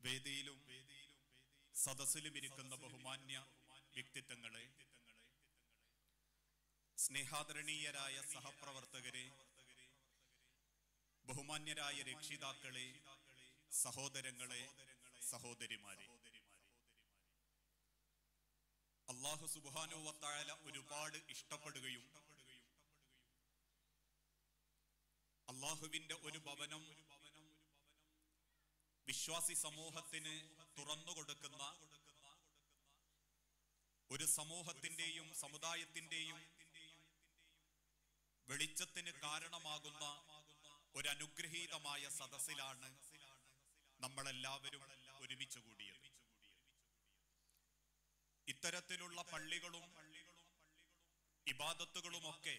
വേദിയിലും സദസ്സിലും ഇരിക്കുന്ന ബഹുമാന്യ വ്യക്തിത്വങ്ങളെ, സ്നേഹാദരണീയരായ സഹപ്രവർത്തകരെ, ബഹുമാന്യരായ രക്ഷിതാക്കളെ, സഹോദരങ്ങളെ, സഹോദരിമാരെ, അല്ലാഹു സുബ്ഹാനഹു വ തആല ഒരുപാട് ഇഷ്ടപ്പെടുകയും അല്ലാഹുവിന്റെ ഒരു ഭവനം വിശ്വാസി സമൂഹത്തിന് തുറന്നു കൊടുക്കുന്ന, ഒരു സമൂഹത്തിന്റെയും സമുദായത്തിന്റെയും വെളിച്ചത്തിന് കാരണമാകുന്ന ഒരു അനുഗ്രഹീതമായ സദസ്സിലാണ് നമ്മളെല്ലാവരും ഒരുമിച്ച് കൂടിയത്. ഇത്തരത്തിലുള്ള പള്ളികളും ഇബാദത്തുകളുമൊക്കെ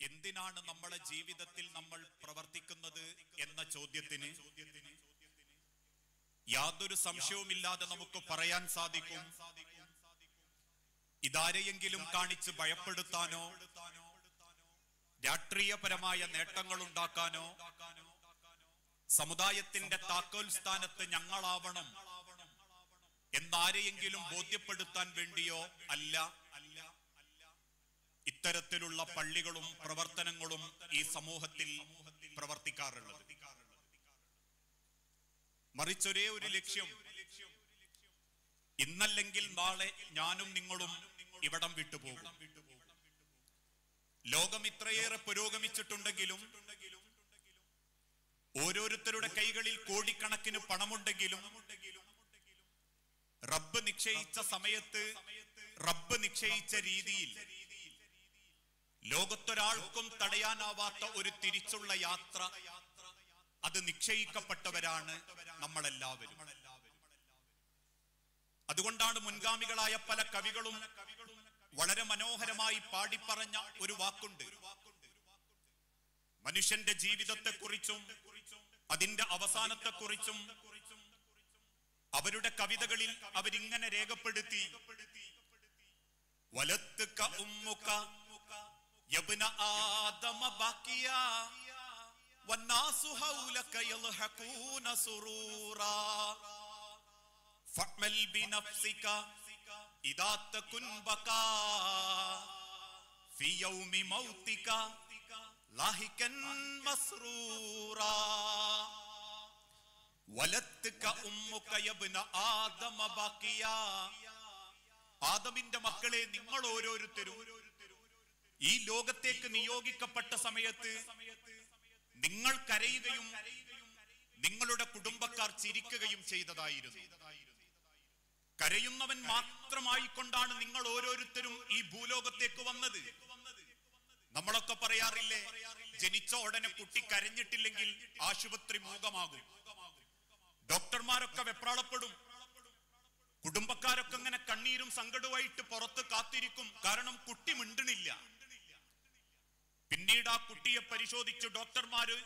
എന്തിനാണ് നമ്മളെ ജീവിതത്തിൽ നമ്മൾ പ്രവർത്തിക്കുന്നത് എന്ന ചോദ്യത്തിന് യാതൊരു സംശയവുമില്ലാതെ നമുക്ക് പറയാൻ സാധിക്കും, ഇതാരെയെങ്കിലും കാണിച്ച് ഭയപ്പെടുത്താനോ രാഷ്ട്രീയപരമായ നേട്ടങ്ങൾ ഉണ്ടാക്കാനോ സമുദായത്തിന്റെ താക്കോൽ സ്ഥാനത്ത് ഞങ്ങളാവണം എന്നാരെയെങ്കിലും ബോധ്യപ്പെടുത്താൻ വേണ്ടിയോ അല്ല ഇത്തരത്തിലുള്ള പള്ളികളും പ്രവർത്തനങ്ങളും ഈ സമൂഹത്തിൽ പ്രവർത്തിക്കാറുള്ളത്. മറിച്ചൊരേ ഒരു ലക്ഷ്യം, ഇന്നല്ലെങ്കിൽ നാളെ ഞാനും നിങ്ങളും ഇവിടം വിട്ടുപോകും. ലോകം ഇത്രയേറെ പുരോഗമിച്ചിട്ടുണ്ടെങ്കിലും, ഓരോരുത്തരുടെ കൈകളിൽ കോടിക്കണക്കിന് പണമുണ്ടെങ്കിലും, റബ്ബ് നിശ്ചയിച്ച സമയത്ത് റബ്ബ് നിശ്ചയിച്ച രീതിയിൽ ലോകത്തൊരാൾക്കും തടയാനാവാത്ത ഒരു തിരിച്ചുള്ള യാത്ര, അത് നിശ്ചയിക്കപ്പെട്ടവരാണ് നമ്മളെല്ലാവരും. അതുകൊണ്ടാണ് മുൻഗാമികളായ പല കവികളും വളരെ മനോഹരമായി പാടിപ്പറഞ്ഞ ഒരു വാക്കുണ്ട്. മനുഷ്യന്റെ ജീവിതത്തെക്കുറിച്ചും അതിന്റെ അവസാനത്തെക്കുറിച്ചും അവരുടെ കവിതകളിൽ അവരിങ്ങനെ രേഖപ്പെടുത്തി, വലത്തുക ഉമ്മുക യബ്ന ആദമ ബാക്കിയാ വന്നാസു ഹൗലക യൽഹഖൂന സുറൂറാ ഫഅമൽ ബിനഫ്സിക ഇദാ തകുൻ ബകാ ഫി യൗമി മൗതിക ലാഹികൻ മസ്റൂറാ വലത്തുക ഉമ്മുക യബ്ന ആദമ ബാക്കിയാ. ആദമിന്റെ മക്കളെ, നിങ്ങൾ ഓരോരുത്തരും ഈ ലോകത്തേക്ക് നിയോഗിക്കപ്പെട്ട സമയത്ത് നിങ്ങൾ കരയുകയും നിങ്ങളുടെ കുടുംബക്കാർ ചിരിക്കുകയും ചെയ്തതായിരുന്നു. കരയുന്നവൻ മാത്രമായിക്കൊണ്ടാണ് നിങ്ങൾ ഓരോരുത്തരും ഈ ഭൂലോകത്തേക്ക് വന്നത്. നമ്മളൊക്കെ പറയാറില്ലേ, ജനിച്ച ഉടനെ കുട്ടി കരഞ്ഞിട്ടില്ലെങ്കിൽ ആശുപത്രി മൂകമാകും. ഡോക്ടർമാരൊക്കെ വെപ്രാളപ്പെടും. കുടുംബക്കാരൊക്കെ ഇങ്ങനെ കണ്ണീരും സങ്കടവുമായിട്ട് പുറത്ത് കാത്തിരിക്കും. കാരണം കുട്ടി മിണ്ടണില്ല. പിന്നീട് ആ കുട്ടിയെ പരിശോധിച്ച് ഡോക്ടർമാര്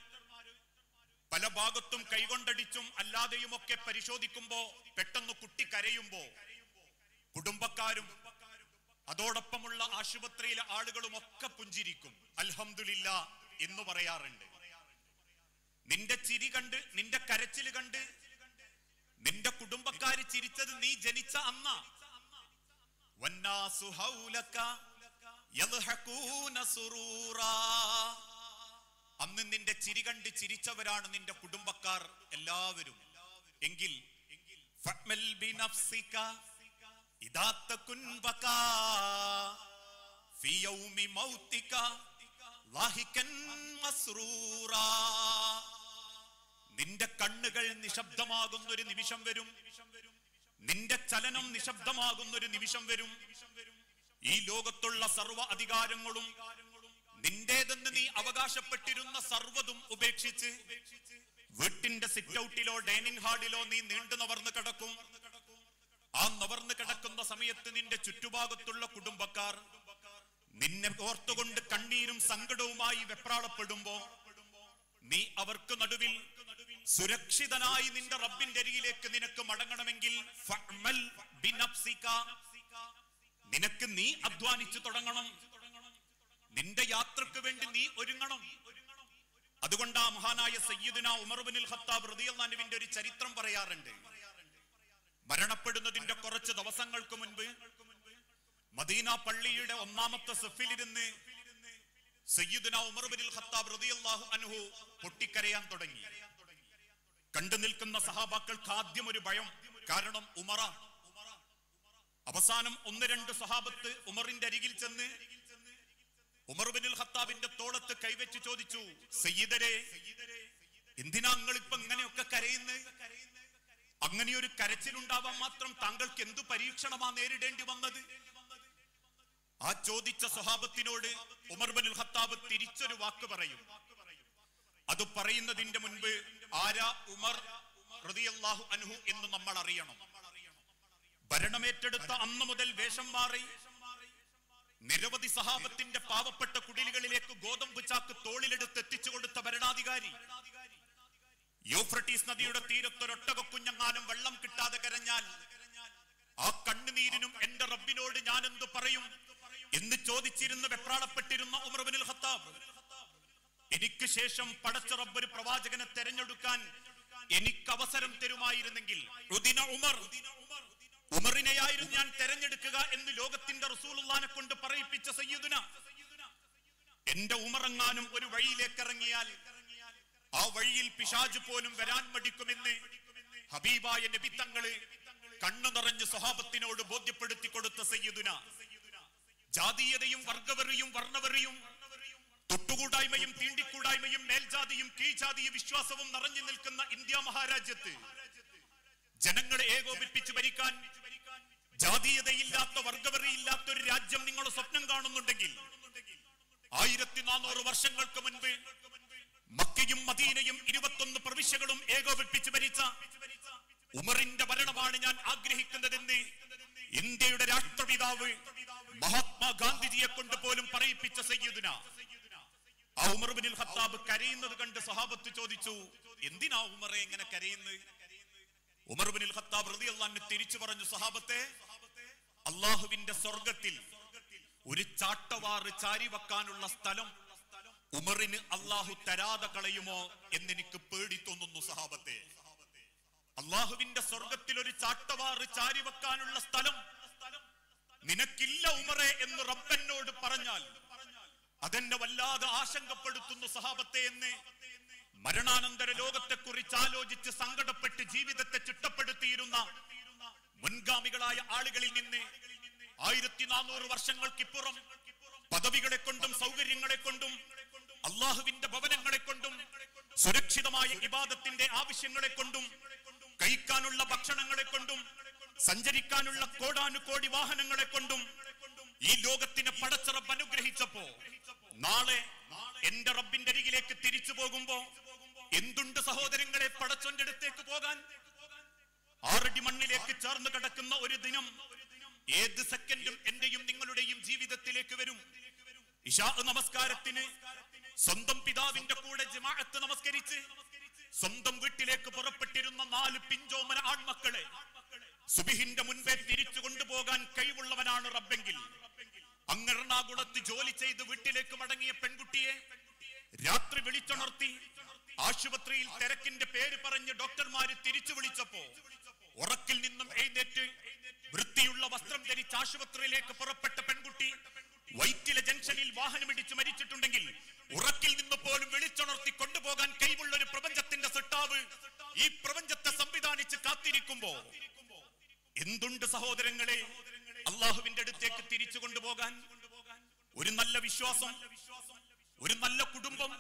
പല ഭാഗത്തും കൈകൊണ്ടടിച്ചും അല്ലാതെയും ഒക്കെ പരിശോധിക്കുമ്പോ പെട്ടെന്ന് കുട്ടി കരയുമ്പോ കുടുംബക്കാരും അതോടൊപ്പമുള്ള ആശുപത്രിയിലെ ആളുകളും ഒക്കെ പുഞ്ചിരിക്കും. അൽഹംദുലില്ലാ എന്ന് പറയാറുണ്ട്. നിന്റെ ചിരി കണ്ട്, നിന്റെ കരച്ചിൽ കണ്ട് നിന്റെ കുടുംബക്കാര് ചിരിച്ചത് നീ ജനിച്ച അന്ന. വന്നാസു ഹൗലക യൽഹഖൂന സുറൂറാ. അന്ന് നിന്റെ ചിരി കണ്ട് ചിരിച്ചവരാണ് നിന്റെ കുടുംബക്കാർ എല്ലാവരും. എങ്കിൽ ഫഅമൽ ബിനഫ്സിക ഇദാ തകുൻ ബകാ ഫി യൗമി മൗതിക ലാഹികൻ മസ്റൂറാ. നിന്റെ കണ്ണുകൾ നിശബ്ദമാകുന്ന ഒരു നിമിഷം വരും. നിന്റെ ചലനം നിശബ്ദമാകുന്ന ഒരു നിമിഷം വരും. ഈ ലോകത്തുള്ള സർവ്വ അധികാരങ്ങളും നിന്റേതെന്ന് നീ അവകാശപ്പെട്ടിരുന്ന സർവ്വതും ഉപേക്ഷിച്ച് വീട്ടിന്റെ സിറ്റ് ഔട്ടിലോ ഡൈനിങ് ഹാളിലോ നീ നീണ്ടു നവർന്ന് കിടക്കും. ആ നവർന്ന് കിടക്കുന്ന സമയത്ത് നിന്റെ ചുറ്റുഭാഗത്തുള്ള കുടുംബക്കാർ നിന്നെ ഓർത്തുകൊണ്ട് കണ്ണീരും സങ്കടവുമായി വെപ്രാളപ്പെടുമ്പോ നീ അവർക്ക് നടുവിൽ സുരക്ഷിതനായി നിന്റെ റബ്ബിന്റെ അരികിലേക്ക് നിനക്ക് മടങ്ങണമെങ്കിൽ ഫഅമൽ ബിനഫ്സിക, നിനക്ക് നീ അധ്വാനിച്ചു തുടങ്ങണം. നിന്റെ യാത്രക്ക് വേണ്ടി നീ ഒരുങ്ങണം. അതുകൊണ്ട് ആ മഹാനായ സയ്യിദുന ഉമർ ഇബ്നുൽ ഖത്താബ് റളിയല്ലാഹു അൻഹുവിന്റെ ഒരു ചരിത്രം പറയാറുണ്ട്. മരണപ്പെടുന്നതിന്റെ കുറച്ച് ദിവസങ്ങൾക്ക് മുൻപ് മദീന പള്ളിയുടെ ഒന്നാമത്തെ സഫിലിരുന്ന് സയ്യിദുന ഉമർ ഇബ്നുൽ ഖത്താബ് റളിയല്ലാഹു അൻഹു പൊട്ടിക്കരയാൻ തുടങ്ങി. കണ്ടു നിൽക്കുന്ന സഹാബാക്കൾക്ക് ആദ്യം ഒരു ഭയം. കാരണം ഉമറ. അവസാനം 1-2 സഹാബത്ത് ഉമറിന്റെ അരികിൽ ചെന്ന് ഉമർ ഇബ്നുൽ ഖത്താബിന്റെ തോളത്ത് കൈവച്ച് ചോദിച്ചു, സയ്യിദരെ, എന്തിനാ നിങ്ങൾ ഇപ്പൊ ഇങ്ങനെയൊക്കെ കരയുന്നത്? അങ്ങനെയൊരു കരച്ചിലുണ്ടാവാൻ മാത്രം താങ്കൾക്ക് എന്തു പരീക്ഷണമാ നേരിടേണ്ടി വന്നത്? ആ ചോദിച്ച സ്വഹാബത്തിനോട് ഉമർ ഇബ്നുൽ ഖത്താബ് തിരിച്ചൊരു വാക്ക് പറയും. അത് പറയുന്നതിന്റെ മുൻപ് ആരാ ഉമർ റളിയല്ലാഹു അൻഹു എന്ന് നമ്മൾ അറിയണം. ഭരണമേറ്റെടുത്ത അന്ന് മുതൽ വേഷം മാറി നിരവധി സഹാബത്തിന്റെ പാവപ്പെട്ട കുടിലുകളിലേക്ക് ഗോതമ്പ് ചാക്ക് തോളിലെടുത്ത് എത്തിച്ചു കൊടുത്ത ഭരണാധികാരി. യൂഫ്രട്ടീസ് നദിയുടെ തീരത്തൊരൊട്ടക കുഞ്ഞങ്ങാനും വെള്ളം കിട്ടാതെ കരഞ്ഞാൽ ആ കണ്ണുനീരിനും എന്റെ റബ്ബിനോട് ഞാൻ എന്തു പറയും എന്ന് ചോദിച്ചിരുന്ന് വെപ്രാളപ്പെട്ടിരുന്ന ഉമർ ഇബ്നുൽ ഖത്താബ്, എനിക്ക് ശേഷം പടച്ച റബ്ബ് ഒരു പ്രവാചകനെ തെരഞ്ഞെടുക്കാൻ എനിക്ക് അവസരം തരുമായിരുന്നെങ്കിൽ ഉമറിനെയായിരുന്നു ഞാൻ തെരഞ്ഞെടുക്കുക എന്ന് ലോകത്തിന്റെ റസൂലുള്ളാഹിനെ കൊണ്ട് പറയിപ്പിച്ച സയ്യിദുന. എന്റെ ഉമറെങ്ങാനും ഒരു വഴിയിലേക്ക് ഇറങ്ങിയാൽ ആ വഴിയിൽ പിശാച് പോലും വരാൻ മടിക്കുമെന്ന് ഹബീബായ നബി തങ്ങള് കണ്ണു നിറഞ്ഞ് സ്വഹാബത്തിനോട് ബോധ്യപ്പെടുത്തി കൊടുത്ത സയ്യിദുന. ജാതീയതയും വർഗവെറിയും വർണ്ണവെറിയും തൊട്ടുകൂടായ്മയും തീണ്ടിക്കൂടായ്മയും മേൽജാതിയും കീഴ്ജാതീയ വിശ്വാസവും നിറഞ്ഞു നിൽക്കുന്ന ഇന്ത്യ മഹാരാജ്യത്ത് ജനങ്ങളെ ഏകോപിപ്പിച്ച് ഭരിക്കാൻ ജാതീയതയില്ലാത്ത വർഗവെറിയില്ലാത്ത ഒരു രാജ്യം നിങ്ങൾ സ്വപ്നം കാണുന്നുണ്ടെങ്കിൽ 1400 വർഷങ്ങൾക്ക് മുൻപ് മക്കയും മദീനയും 21 പ്രവിശ്യകളും ഏകോപിപ്പിച്ച് ഭരിച്ച ഉമറിന്റെ ഭരണമാണ് ഞാൻ ആഗ്രഹിക്കുന്നതെന്ന് ഇന്ത്യയുടെ രാഷ്ട്രപിതാവ് മഹാത്മാഗാന്ധിജിയെ കൊണ്ട് പോലും പറയിപ്പിച്ച സയ്യിദുന. ആ ഉമർ ഇബ്നുൽ ഖത്താബ് കരയുന്നത് കണ്ട് സഹാബത്ത് ചോദിച്ചു, എന്തിനാ ഉമറെ ഇങ്ങനെ കരയുന്നത്? ഉമർ ഇബ്നുൽ ഖത്താബ് റളിയല്ലാഹു അൻഹു തിരിച്ചു പറഞ്ഞു, സഹാബത്തെ, അല്ലാഹുവിന്റെ സ്വർഗ്ഗത്തിൽ ഒരു ചാട്ടവാറ് ചാരി വെക്കാനുള്ള സ്ഥലം ഉമറിന് അല്ലാഹു തരാതെ കളയുമോ എന്നെനിക്ക് പേടി തോന്നുന്നു സഹാബത്തെ. അല്ലാഹുവിന്റെ സ്വർഗ്ഗത്തിൽ ഒരു ചാട്ടവാറ് ചാരി വെക്കാനുള്ള സ്ഥലം നിനക്കില്ല ഉമറെ എന്ന് റബ്ബനോട് പറഞ്ഞാൽ അതെന്നെ വല്ലാതെ ആശങ്കപ്പെടുത്തുന്നു സഹാബത്തെ എന്ന് മരണാനന്തര ലോകത്തെ കുറിച്ച് ആലോചിച്ച് സങ്കടപ്പെട്ട് ജീവിതത്തെ ചിട്ടപ്പെടുത്തിയിരുന്ന മുൻഗാമികളായ ആളുകളിൽ നിന്ന് 1400 വർഷങ്ങൾക്കിപ്പുറം പദവികളെ കൊണ്ടും സൗകര്യങ്ങളെ കൊണ്ടും അള്ളാഹുവിന്റെ ഭവനങ്ങളെ കൊണ്ടും സുരക്ഷിതമായ ഇബാദത്തിന്റെ ആവശ്യങ്ങളെ കൊണ്ടും കഴിക്കാനുള്ള ഭക്ഷണങ്ങളെ കൊണ്ടും സഞ്ചരിക്കാനുള്ള കോടാനുകോടി വാഹനങ്ങളെ കൊണ്ടും ഈ ലോകത്തിനെ പടച്ച റബ്ബ് അനുഗ്രഹിച്ചപ്പോ നാളെ എന്റെ റബ്ബിന്റെ അരികിലേക്ക് തിരിച്ചു പോകുമ്പോ എന്തുണ്ട് സഹോദരങ്ങളെ പടച്ചോന്റെ അടുത്തേക്ക് പോകാൻ? 6 അടി മണ്ണിലേക്ക് ചേർന്ന് കിടക്കുന്ന ഒരു ദിനം ഏത് സെക്കൻഡും എന്റെയും നിങ്ങളുടെയും ജീവിതത്തിലേക്ക് വരും. ഇശാ നമസ്കാരത്തിന് സ്വന്തം പിതാവിന്റെ കൂടെ ജമാഅത്ത് നമസ്കരിച്ച് സ്വന്തം വീട്ടിലേക്ക് പുറപ്പെട്ടിരുന്ന 4 പിഞ്ചോമന ആൺമക്കളെ സുബഹിന്റെ മുൻപേ തിരിച്ചു കൊണ്ടുപോകാൻ കഴിവുള്ളവനാണ് റബ്ബെങ്കിൽ അങ്ങ് എറണാകുളത്ത് ജോലി ചെയ്ത് വീട്ടിലേക്ക് മടങ്ങിയ പെൺകുട്ടിയെ രാത്രി വിളിച്ചുണർത്തി ആശുപത്രിയിൽ തിരക്കിന്റെ പേര് പറഞ്ഞ് ഡോക്ടർമാര് തിരിച്ചു വിളിച്ചപ്പോ ഉറക്കിൽ നിന്നും എഴുന്നേറ്റ് വൃത്തിയുള്ള വസ്ത്രം ധരിച്ച് ആശുപത്രിയിലേക്ക് പുറപ്പെട്ട പെൺകുട്ടി വൈറ്റിലെ ജംഗ്ഷനിൽ വാഹനമിടിച്ച് മരിച്ചിട്ടുണ്ടെങ്കിൽ ഉറക്കിൽ നിന്ന് പോലും വിളിച്ചുണർത്തി കൊണ്ടുപോകാൻ കഴിവുള്ള ഒരു പ്രപഞ്ചത്തിന്റെ സൃഷ്ടാവ് ഈ പ്രപഞ്ചത്തെ സംവിധാനിച്ച് കാത്തിരിക്കുമ്പോ എന്തുണ്ട് സഹോദരങ്ങളെ അള്ളാഹുവിന്റെ അടുത്തേക്ക് തിരിച്ചു കൊണ്ടുപോകാൻ? ഒരു നല്ല വിശ്വാസം, ഒരു നല്ല കുടുംബം,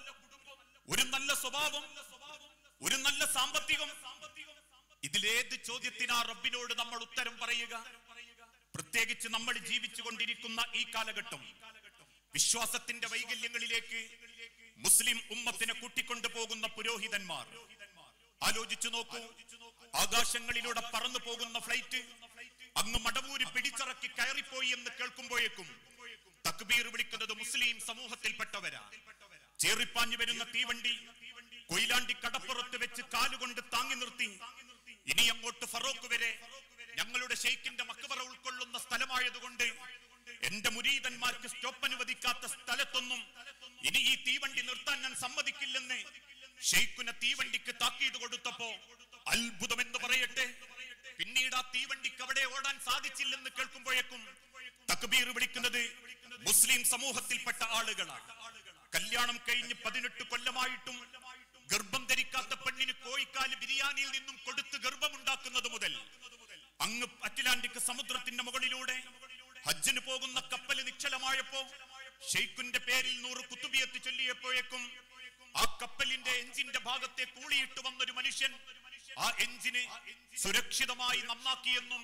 ഒരു നല്ല സ്വഭാവം, ഒരു നല്ല സാമ്പത്തികം, ഇതിലേത് ചോദ്യത്തിനാ റബ്ബിനോട് നമ്മൾ ഉത്തരം പറയുക? പ്രത്യേകിച്ച് നമ്മൾ ജീവിച്ചു കൊണ്ടിരിക്കുന്ന ഈ കാലഘട്ടം വിശ്വാസത്തിന്റെ വൈകല്യങ്ങളിലേക്ക് മുസ്ലിം ഉമ്മത്തിനെ കൂട്ടിക്കൊണ്ടു പോകുന്ന പുരോഹിതന്മാർ. ആലോചിച്ചു നോക്കൂ, ആകാശങ്ങളിലൂടെ പറന്നു പോകുന്ന ഫ്ലൈറ്റ് അങ്ങ് മടവൂര് പിടിച്ചിറക്കി കയറിപ്പോയി എന്ന് കേൾക്കുമ്പോഴേക്കും തക്ബീർ വിളിക്കുന്നത് മുസ്ലിം സമൂഹത്തിൽപ്പെട്ടവരാ. ചേറിപ്പാഞ്ഞു വരുന്ന തീവണ്ടി കൊയിലാണ്ടി കടപ്പുറത്ത് വെച്ച് കാലുകൊണ്ട് താങ്ങി നിർത്തി ഇനി അങ്ങോട്ട് ഫറോക്ക് വരെ ഞങ്ങളുടെ ഷെയ്ഖിന്റെ മക്ബറ ഉൾക്കൊള്ളുന്ന സ്ഥലമായതുകൊണ്ട് എന്റെ മുരീദന്മാർക്ക് സ്റ്റോപ്പ് അനുവദിക്കാത്ത സ്ഥലത്തൊന്നും ഇനി ഈ തീവണ്ടി നിർത്താൻ ഞാൻ സമ്മതിക്കില്ലെന്ന് ഷെയ്ഖുന തീവണ്ടിക്ക് താക്കീത് കൊടുത്തപ്പോ അത്ഭുതം എന്ന് പറയട്ടെ, പിന്നീട് ആ തീവണ്ടിക്ക് അവിടെ ഓടാൻ സാധിച്ചില്ലെന്ന് കേൾക്കുമ്പോഴേക്കും തക്ബീർ വിളിക്കുന്നത് മുസ്ലിം സമൂഹത്തിൽപ്പെട്ട ആളുകളാണ്. കല്യാണം കഴിഞ്ഞ് 18 കൊല്ലമായിട്ടും ഗർഭം ധരിക്കാത്ത പെണ്ണിന് കോഴിക്കാല് ബിരിയാണിയിൽ നിന്നും കൊടുത്ത് ഗർഭമുണ്ടാക്കുന്നത് മുതൽ അങ്ങ് അറ്റ്ലാന്റിക് സമുദ്രത്തിന്റെ മുകളിലൂടെ ഹജ്ജിന് പോകുന്ന കപ്പല് നിശ്ചലമായപ്പോ ഷെയ്ഖിന്റെ പേരിൽ 100 കുത്തുബിയത്ത് ചൊല്ലിയപ്പോഴേക്കും ആ കപ്പലിന്റെ എഞ്ചിന്റെ ഭാഗത്തെ കൂളിയിട്ട് വന്നൊരു മനുഷ്യൻ ആ എഞ്ചിന് സുരക്ഷിതമായി നന്നാക്കിയെന്നും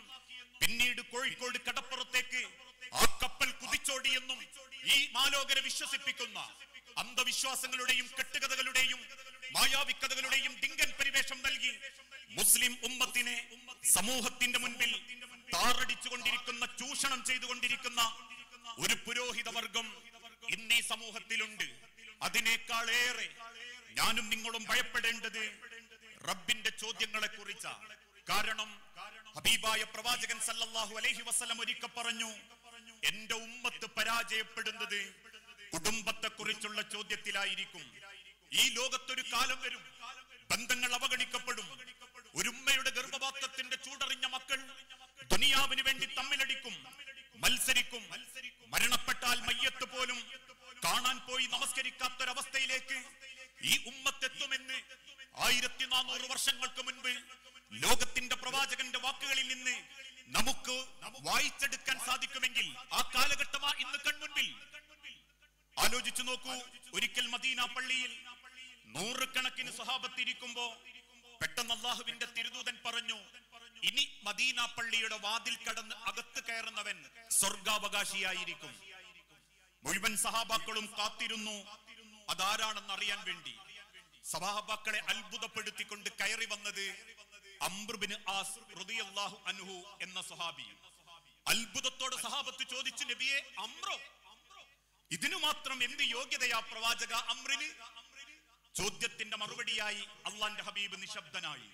പിന്നീട് കോഴിക്കോട് കടപ്പുറത്തേക്ക് ആ കപ്പൽ കുതിച്ചോടിയെന്നും ഈ മാലോകരെ വിശ്വസിപ്പിക്കുന്ന അന്ധവിശ്വാസങ്ങളുടെയും കെട്ടുകഥകളുടെയും മായാവിക്കഥകളുടെയും ഡിങ്കൻ പരിവേഷം നൽകി മുസ്ലിം ഉമ്മത്തിനെ സമൂഹത്തിന്റെ മുൻപിൽ താറടിച്ചുകൊണ്ടിരിക്കുന്ന, ചൂഷണം ചെയ്തുകൊണ്ടിരിക്കുന്ന ഒരു പുരോഹിത വർഗം ഇന്നീ സമൂഹത്തിലുണ്ട്. അതിനേക്കാളേറെ ഞാനും നിങ്ങളും ഭയപ്പെടേണ്ടത് റബ്ബിന്റെ ചോദ്യങ്ങളെ കുറിച്ചാണ്. കാരണം ഹബീബായ പ്രവാചകൻ സല്ലല്ലാഹു അലൈഹി വസല്ലം ഒരിക്കൽ പറഞ്ഞു, എന്റെ ഉമ്മത്ത് പരാജയപ്പെടുന്നത് കുടുംബത്തെ കുറിച്ചുള്ള ചോദ്യത്തിലായിരിക്കും. ഈ ലോകത്തൊരു കാലം വരും, ബന്ധങ്ങൾ അവഗണിക്കപ്പെടും. ഒരു ഉമ്മയുടെ ഗർഭപാത്രത്തിന്റെ ചൂടറിഞ്ഞ മക്കൾ ദുനിയാവിന് വേണ്ടി തമ്മിലടിക്കും, മത്സരിക്കും. മരണപ്പെട്ടാൽ മയ്യത്ത് പോലും കാണാൻ പോയി നമസ്കരിക്കാത്തൊരവസ്ഥയിലേക്ക് ഈ ഉമ്മത്തെത്തുമെന്ന് 1400 വർഷങ്ങൾക്ക് മുൻപ് ലോകത്തിന്റെ പ്രവാചകന്റെ വാക്കുകളിൽ നിന്ന് നമുക്ക് വായിച്ചെടുക്കാൻ സാധിക്കുമെങ്കിൽ ആ കാലഘട്ടമാ ഇന്ന് കൺമുൻപിൽ. ആലോചിച്ചു നോക്കൂ. ഒരിക്കൽ മദീന പള്ളിയിൽ 100 കണക്കിന് സ്വഹാബത്ത് ഇരിക്കുമ്പോ പെട്ടെന്ന് അല്ലാഹുവിന്റെ തിരുദൂതൻ പറഞ്ഞു, ഇനി മദീന പള്ളിയുടെ വാതിൽ കടന്ന് അകത്ത് കയറുന്നവൻ സ്വർഗാവകാശിയായിരിക്കും. മുഴുവൻ സഹാബാക്കളും കാത്തിരുന്നു അതാരാണെന്ന് അറിയാൻ വേണ്ടി. സഹാബാക്കളെ അത്ഭുതപ്പെടുത്തിക്കൊണ്ട് കയറി വന്നത് അംർ ബിൻ ആസ് റളിയല്ലാഹു അൻഹു എന്ന സ്വഹാബി. അത്ഭുതത്തോടെ സഹാബത്ത് ചോദിച്ചു, നബിയെ, അംറോ? ഇതിനു മാത്രം എന്ത് യോഗ്യതയാ പ്രവാചക അംറിന്? ചോദ്യത്തിന്റെ മറുപടിയായി അള്ളാന്റെ ഹബീബ് നിശബ്ദനായി.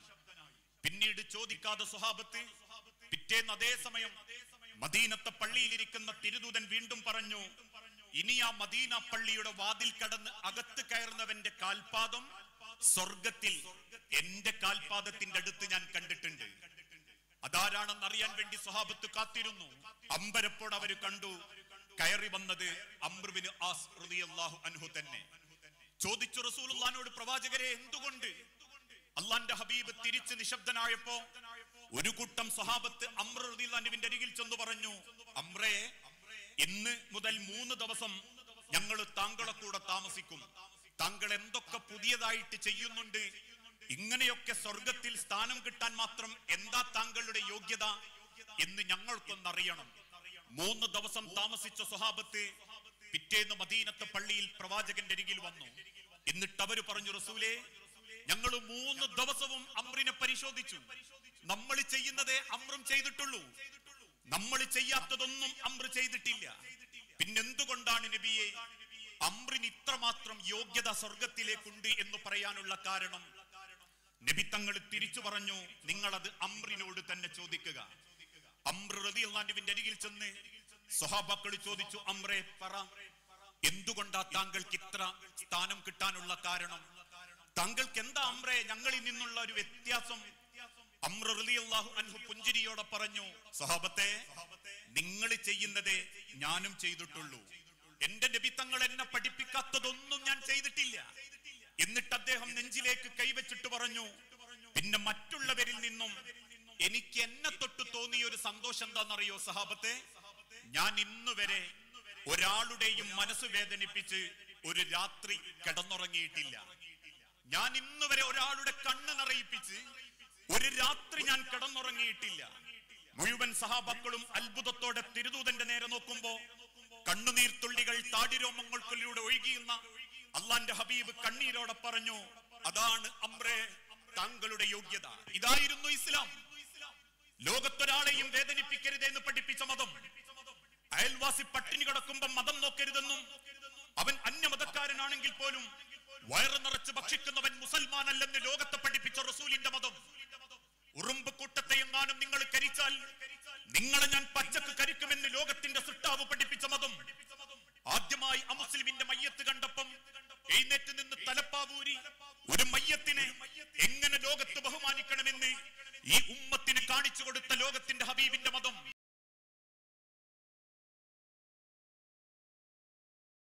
പിന്നീട് ചോദിക്കാതെ സ്വഹാബത്ത് പിറ്റേന്ന് അതേ സമയം മദീനത്തെ പള്ളിയിലിരിക്കുന്ന തിരുദൂതൻ വീണ്ടും പറഞ്ഞു, ഇനി ആ മദീന പള്ളിയുടെ വാതിൽ കടന്ന് അകത്ത് കയറുന്നവന്റെ കാൽപാദം സ്വർഗത്തിൽ എന്റെ കാൽപാദത്തിന്റെ അടുത്ത് ഞാൻ കണ്ടിട്ടുണ്ട്. അതാരാണെന്ന് അറിയാൻ വേണ്ടി സ്വഹാബത്ത് കാത്തിരുന്നു. അമ്പരപ്പോൾ അവര് കണ്ടു, കയറി വന്നത് അംർ ബിൻ ആസ് റളിയല്ലാഹു അൻഹു തന്നെ. ചോദിച്ചു റസൂലുള്ളാഹിനോട്, പ്രവാചകരെ, എന്തുകൊണ്ട്? അള്ളാന്റെ ഹബീബ് തിരിച്ച് നിശബ്ദനായപ്പോ ഒരു കൂട്ടം സ്വഹാബത്ത് അംർ റളിയല്ലാഹു അൻഹുവിന്റെ അരികിൽ ചെന്ന് പറഞ്ഞു, അംറേ, ഇന്ന് മുതൽ 3 ദിവസം ഞങ്ങൾ താങ്കളെ കൂടെ താമസിക്കും. താങ്കൾ എന്തൊക്കെ പുതിയതായിട്ട് ചെയ്യുന്നുണ്ട്? ഇങ്ങനെയൊക്കെ സ്വർഗത്തിൽ സ്ഥാനം കിട്ടാൻ മാത്രം എന്താ താങ്കളുടെ യോഗ്യത എന്ന് ഞങ്ങൾക്കൊന്നറിയണം. 3 ദിവസം താമസിച്ച സ്വഹാബത്ത് പിറ്റേന്ന് മദീനത്തെ പള്ളിയിൽ പ്രവാചകന്റെ അരികിൽ വന്നു. എന്നിട്ട് അവര് പറഞ്ഞു, റസൂലേ, ഞങ്ങൾ 3 ദിവസവും അംറിനെ പരിശോധിച്ചു. നമ്മൾ ചെയ്യുന്നതേ അംറും ചെയ്തിട്ടുള്ളൂ, നമ്മൾ ചെയ്യാത്തതൊന്നും അംർ ചെയ്തിട്ടില്ല. പിന്നെന്തുകൊണ്ടാണ് നബിയെ അംറിന് ഇത്രമാത്രം യോഗ്യത സ്വർഗത്തിലേക്കുണ്ട് എന്ന് പറയാനുള്ള കാരണം? നബി തങ്ങൾ തിരിച്ചു പറഞ്ഞു, നിങ്ങളത് അംറിനോട് തന്നെ ചോദിക്കുക. അംർ റളിയല്ലാഹു അൻഹുവിന്റെ അരികിൽ ചെന്ന് സ്വഹാബാക്കൾ ചോദിച്ചു, അംറേ, പറ, എന്തുകൊണ്ടാ താങ്കൾക്ക് ഇത്ര സ്ഥാനം കിട്ടാനുള്ള കാരണം? താങ്കൾക്ക് എന്താ അംറേ ഞങ്ങളിൽ നിന്നുള്ള ഒരു വ്യത്യാസം? അംർ റളിയല്ലാഹു അൻഹു പുഞ്ചിരിയോടെ പറഞ്ഞു, സ്വഹാബത്തെ, നിങ്ങൾ ചെയ്യുന്നതേ ഞാനും ചെയ്തിട്ടുള്ളൂ. എന്റെ നബി തങ്ങൾ എന്നെ പഠിപ്പിക്കാത്തതൊന്നും ഞാൻ ചെയ്തിട്ടില്ല. എന്നിട്ട് അദ്ദേഹം നെഞ്ചിലേക്ക് കൈവച്ചിട്ട് പറഞ്ഞു, പിന്നെ മറ്റുള്ളവരിൽ നിന്നും എനിക്ക് എന്നെ തൊട്ട് തോന്നിയ ഒരു സന്തോഷം എന്താണെന്നറിയോ സഹാബത്തെ? ഞാൻ ഇന്നുവരെ ഒരാളുടെയും മനസ്സ് വേദനിപ്പിച്ച് ഒരു രാത്രി കിടന്നുറങ്ങിയിട്ടില്ല. ഞാൻ ഇന്നുവരെ ഒരാളുടെ കണ്ണ് നിറയിപ്പിച്ച് ഒരു രാത്രി ഞാൻ കിടന്നുറങ്ങിയിട്ടില്ല. മുഴുവൻ സഹാബാക്കളും അത്ഭുതത്തോടെ തിരുദൂതന്റെ നേരെ നോക്കുമ്പോ കണ്ണുനീർത്തുള്ളികൾ താടിരോമങ്ങൾക്കുള്ളിലൂടെ ഒഴുകിയുന്ന അള്ളാന്റെ ഹബീബ് കണ്ണീരോടെ പറഞ്ഞു, അതാണ് അംറേ താങ്കളുടെ യോഗ്യത. ഇതായിരുന്നു ഇസ്ലാം. ലോകത്തൊരാളെയും വേദനിപ്പിക്കരുതെന്ന് പഠിപ്പിച്ച മതം. അയൽവാസി പട്ടിണി കിടക്കുമ്പോ മതം നോക്കരുതെന്നും അവൻ അന്യമതക്കാരനാണെങ്കിൽ പോലും വയറ് നിറച്ച് ഭക്ഷിക്കുന്നവൻ മുസൽമാനല്ലെന്ന് ലോകത്തെ പഠിപ്പിച്ച റസൂലിന്റെ മതം. ഉറുമ്പ് കൂട്ടത്തെ എങ്ങാനും നിങ്ങൾ കരിച്ചാൽ നിങ്ങളെ ഞാൻ പച്ചക്ക് കരിക്കുമെന്ന് ലോകത്തിന്റെ സൃഷ്ടാവ് പഠിപ്പിച്ച മതം. ആദ്യമായി അമുസ്ലിമിന്റെ മയ്യത്ത് കണ്ടപ്പം എഴുന്നേറ്റ് നിന്ന് തലപ്പാവൂരി ഒരു മയ്യത്തിനെ എങ്ങനെ ലോകത്ത് ബഹുമാനിക്കണമെന്ന് ഈ ഉമ്മത്തിന് കാണിച്ചു കൊടുത്ത ലോകത്തിന്റെ ഹബീബിന്റെ മതം